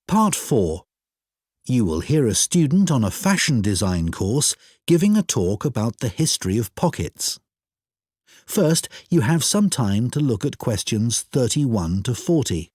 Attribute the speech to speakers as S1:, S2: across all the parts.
S1: Part 4. You will hear a student on a fashion design course giving a talk about the history of pockets. First, you have some time to look at questions 31 to 40.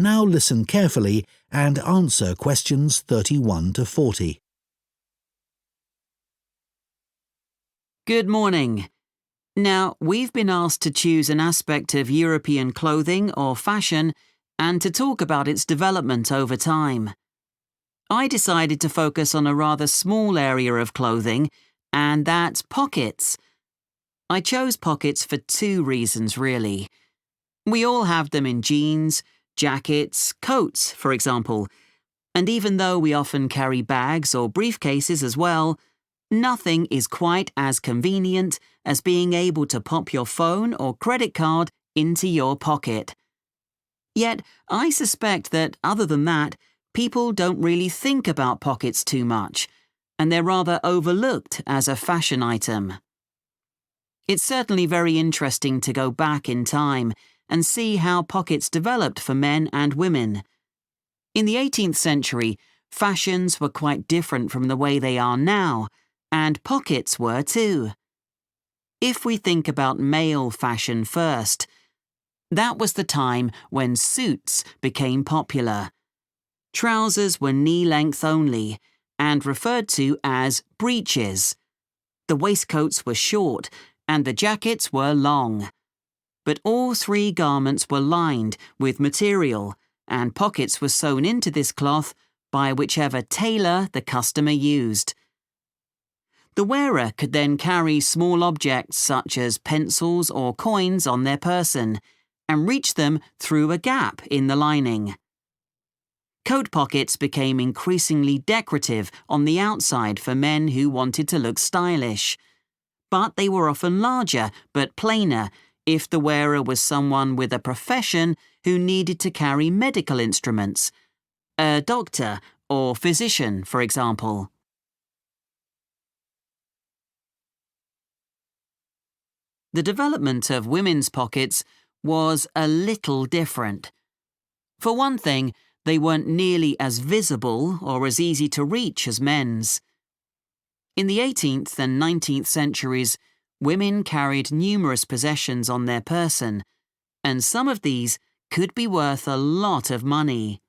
S1: Now listen carefully and answer questions 31 to 40.
S2: Good morning. Now, we've been asked to choose an aspect of European clothing or fashion and to talk about its development over time. I decided to focus on a rather small area of clothing, and that's pockets. I chose pockets for two reasons, really. We all have them in jeans, jackets, coats, for example, and even though we often carry bags or briefcases as well, nothing is quite as convenient as being able to pop your phone or credit card into your pocket. Yet, I suspect that other than that, people don't really think about pockets too much, and they're rather overlooked as a fashion item. It's certainly very interesting to go back in time and see how pockets developed for men and women. In the 18th century, fashions were quite different from the way they are now, and pockets were too. If we think about male fashion first, that was the time when suits became popular. Trousers were knee-length only and referred to as breeches. The waistcoats were short and the jackets were long. But all three garments were lined with material, and pockets were sewn into this cloth by whichever tailor the customer used. The wearer could then carry small objects such as pencils or coins on their person and reach them through a gap in the lining. Coat pockets became increasingly decorative on the outside for men who wanted to look stylish, but they were often larger but plainer if the wearer was someone with a profession who needed to carry medical instruments, a doctor or physician, for example. The development of women's pockets was a little different. For one thing, they weren't nearly as visible or as easy to reach as men's. In the 18th and 19th centuries, women carried numerous possessions on their person, and some of these could be worth a lot of money.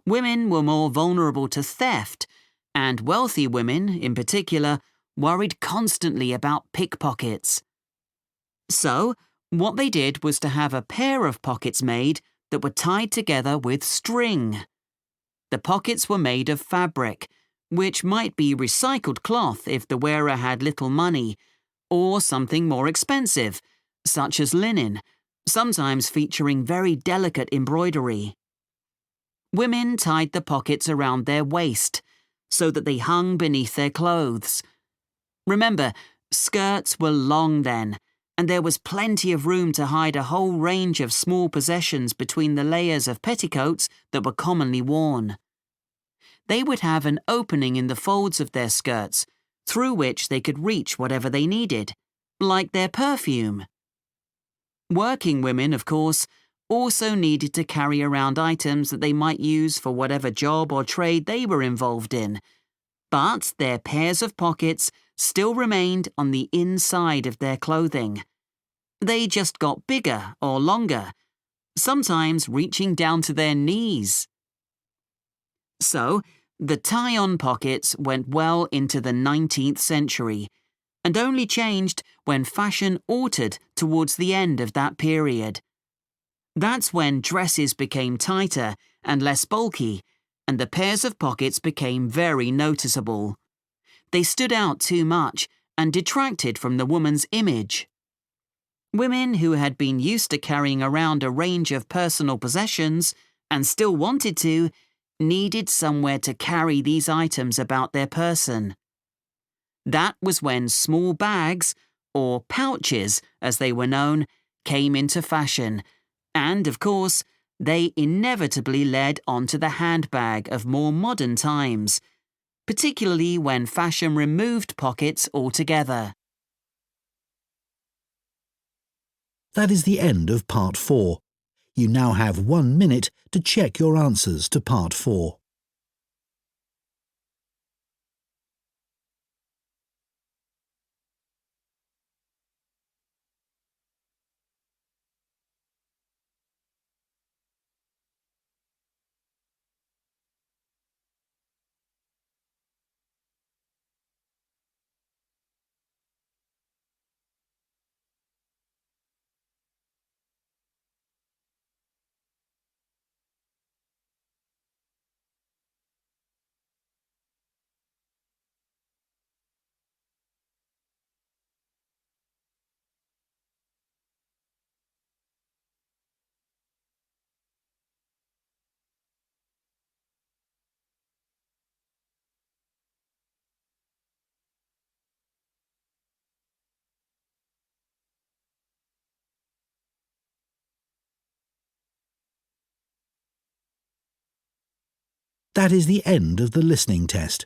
S2: Women were more vulnerable to theft, and wealthy women, in particular, worried constantly about pickpockets. So, what they did was to have a pair of pockets made that were tied together with string. The pockets were made of fabric, which might be recycled cloth if the wearer had little money, or something more expensive, such as linen, sometimes featuring very delicate embroidery. Women tied the pockets around their waist, so that they hung beneath their clothes. Remember, skirts were long then, and there was plenty of room to hide a whole range of small possessions between the layers of petticoats that were commonly worn. They would have an opening in the folds of their skirts, through which they could reach whatever they needed, like their perfume. Working women, of course, also needed to carry around items that they might use for whatever job or trade they were involved in, but their pairs of pockets still remained on the inside of their clothing. They just got bigger or longer, sometimes reaching down to their knees. So, the tie-on pockets went well into the 19th century, and only changed when fashion altered towards the end of that period. That's when dresses became tighter and less bulky, and the pairs of pockets became very noticeable. They stood out too much and detracted from the woman's image. Women who had been used to carrying around a range of personal possessions and still wanted to, needed somewhere to carry these items about their person. That was when small bags, or pouches as they were known, came into fashion, and, of course, they inevitably led onto the handbag of more modern times, particularly when fashion removed pockets altogether.
S1: That is the end of Part 4. You now have 1 minute to check your answers to Part 4. That is the end of the listening test.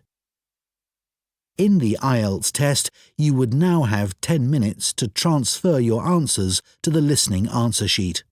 S1: In the IELTS test, you would now have 10 minutes to transfer your answers to the listening answer sheet.